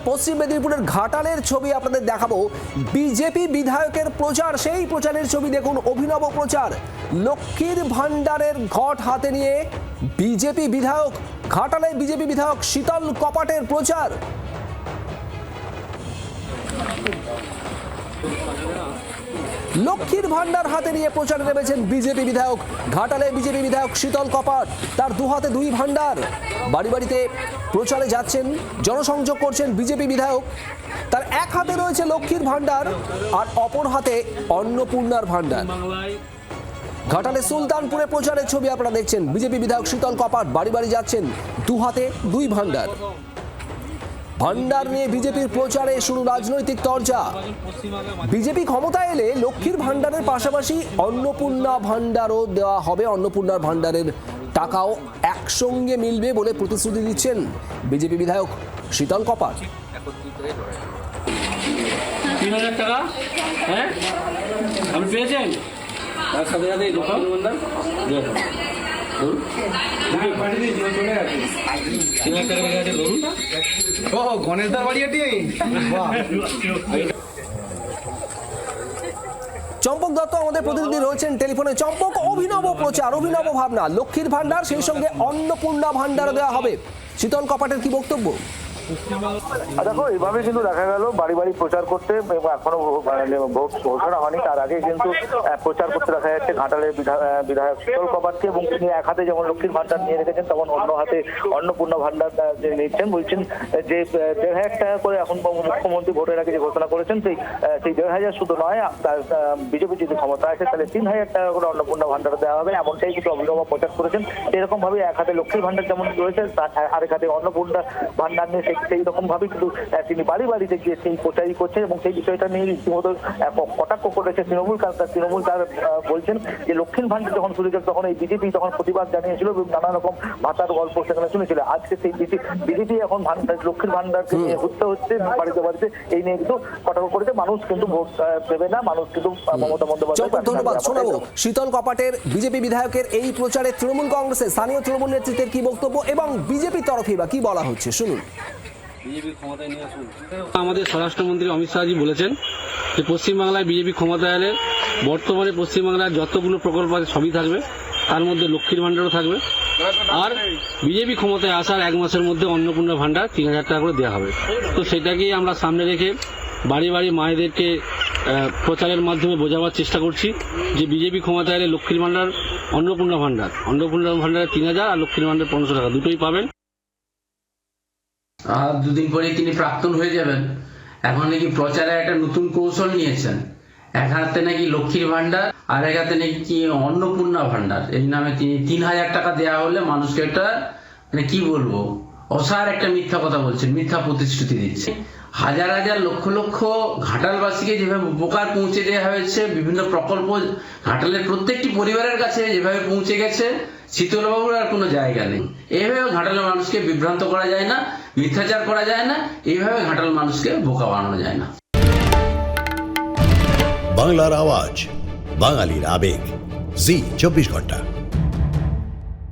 পশ্চিম মেদিনীপুরের ঘাটালের ছবি আপনাদের দেখাবো। বিজেপি বিধায়কের প্রচার, সেই প্রচারের ছবি দেখুন। অভিনব প্রচার, লক্ষ্মীর ভান্ডারের ঘট হাতে নিয়ে বিজেপি বিধায়ক, ঘাটালের বিজেপি বিধায়ক শীতল কপাটের প্রচার। লক্ষ্মীর ভান্ডার হাতে নিয়ে প্রচারে নেমেছেন বিজেপি বিধায়ক। ঘাটালে বিজেপি বিধায়ক শীতল কপাট, তার দু হাতে দুই ভান্ডার। বাড়ি বাড়িতে প্রচারে যাচ্ছেন, জনসংযোগ করছেন বিজেপি বিধায়ক। তার এক হাতে রয়েছে লক্ষ্মীর ভান্ডার আর অপর হাতে অন্নপূর্ণার ভান্ডার। ঘাটালে সুলতানপুরে প্রচারের ছবি আপনারা দেখছেন। বিজেপি বিধায়ক শীতল কপাট বাড়ি বাড়ি যাচ্ছেন, দু হাতে দুই ভান্ডার। ভান্ডার নিয়ে বিজেপির প্রচারে শুরু রাজনৈতিক চর্চা। বিজেপি ক্ষমতায় এলে লক্ষ্মীর ভান্ডারের পাশাপাশি অন্নপূর্ণা ভান্ডারও দেওয়া হবে। অন্নপূর্ণার ভান্ডারের টাকাও একসঙ্গে মিলবে বলে প্রতিশ্রুতি দিচ্ছেন বিজেপি বিধায়ক শীতল কপাট। 3000 টাকা, হ্যাঁ আপনি পেয়েছেন? তার সাথে সাথে চম্পক দত্ত আমাদের প্রতিনিধি রয়েছেন টেলিফোনে। চম্পক, অভিনব প্রচার, অভিনব ভাবনা, লক্ষ্মীর ভান্ডার সেই সঙ্গে অন্নপূর্ণা ভান্ডার দেওয়া হবে। শীতল কপাটের কি বক্তব্য? দেখো, এইভাবে কিন্তু দেখা গেল বাড়ি বাড়ি প্রচার করতে, এখনো ভোট ঘোষণা হয়নি, তার আগে কিন্তু প্রচার করতে দেখা যাচ্ছে ঘাটালের বিধায়ক শীতল কপাটকে। এবং তিনি এক হাতে যেমন লক্ষ্মীর ভান্ডার নিয়ে রেখেছেন, তেমন অন্য হাতে অন্নপূর্ণা ভান্ডার নিচ্ছেন। বলছেন যে 1,500 টাকা করে এখন মুখ্যমন্ত্রী ভোটের আগে যে ঘোষণা করেছেন, সেই 1,500 শুধু নয়, তার বিজেপি যদি ক্ষমতা আসে তাহলে 3,000 টাকা করে অন্নপূর্ণা ভান্ডার দেওয়া হবে, এমনটাই কিন্তু অভিনব প্রচার করেছেন। এরকম ভাবে এক হাতে লক্ষ্মীর ভান্ডার যেমন রয়েছে, আরেক হাতে অন্নপূর্ণা ভান্ডার নিয়ে সেই রকম ভাবে কিন্তু তিনি বাড়ি বাড়িতে গিয়ে সেই প্রচারই করছেন। এবং সেই বিষয়টা নিয়ে রীতিমতো কটাক্ষ করেছে তৃণমূল। তৃণমূল তার বলছেন যে লক্ষ্মীর ভান্ডার যখন শুরু হয়েছে তখন এই বিজেপি তখন প্রতিবাদ জানিয়েছিল এবং নানা রকম ভাতার গল্প সেখানে শুনেছিল। আজকে সেই বিজেপি এখন লক্ষ্মীর ভান্ডারকে নিয়ে হচ্ছে বাড়িতে বাড়িতে, এই নিয়ে কিন্তু কটাক্ষ করেছে। মানুষ কিন্তু ভোট দেবে না, মানুষ কিন্তু মমতা বন্দ্যোপাধ্যায়। ধন্যবাদ। শোনাবো শীতল কপাটের বিজেপি বিধায়কের এই প্রচারে তৃণমূল কংগ্রেসের স্থানীয় তৃণমূল নেতৃত্বের কি বক্তব্য এবং বিজেপির তরফে বা কি বলা হচ্ছে শুনুন। আমাদের স্বরাষ্ট্রমন্ত্রী অমিত শাহজি বলেছেন যে পশ্চিমবাংলায় বিজেপি ক্ষমতায় এলে বর্তমানে পশ্চিমবাংলার যতগুলো প্রকল্প আছে সবই থাকবে, তার মধ্যে লক্ষ্মীর ভান্ডারও থাকবে। আর বিজেপি ক্ষমতায় আসার 1 মাসের মধ্যে অন্নপূর্ণা ভান্ডার 3,000 টাকা করে দেওয়া হবে। তো সেটাকেই আমরা সামনে রেখে বাড়ি বাড়ি মায়েদেরকে প্রচারের মাধ্যমে বোঝাবার চেষ্টা করছি যে বিজেপি ক্ষমতায় এলে লক্ষ্মীর ভান্ডার, অন্নপূর্ণা ভান্ডারে 3,000 আর লক্ষ্মীর ভান্ডার 500 টাকা দুটোই পাবেন। আর 2 দিন পরে তিনি প্রাক্তন হয়ে যাবেন। এখন নাকি প্রচারে একটা নতুন কৌশল নিয়েছেন, এক হাতে নাকি লক্ষ্মীর ভান্ডার আর এক হাতে নাকি কি অন্নপূর্ণা ভান্ডার, এই নামে তিনি 3,000 টাকা দেওয়া হলে মানুষকে একটা মানে কি বলবো অসার একটা মিথ্যা কথা বলছেন, মিথ্যা প্রতিশ্রুতি দিচ্ছে। হাজার হাজার লক্ষ লক্ষ ঘাটালবাসীকে যেভাবে উপকার পৌঁছে দেওয়া হয়েছে, বিভিন্ন প্রকল্প ঘাটালের প্রত্যেকটি পরিবারের কাছে যেভাবে পৌঁছে গেছে, শীতলবাবুর আর কোনো জায়গা নেই। এইভাবে ঘাটালের মানুষকে বিভ্রান্ত করা যায় না, মিথ্যাচার করা যায় না, এইভাবে ঘাটাল মানুষকে বোকা বানানো যায় না। বাংলার আওয়াজ, বাঙালির আবেগ, জি 24 ঘন্টা।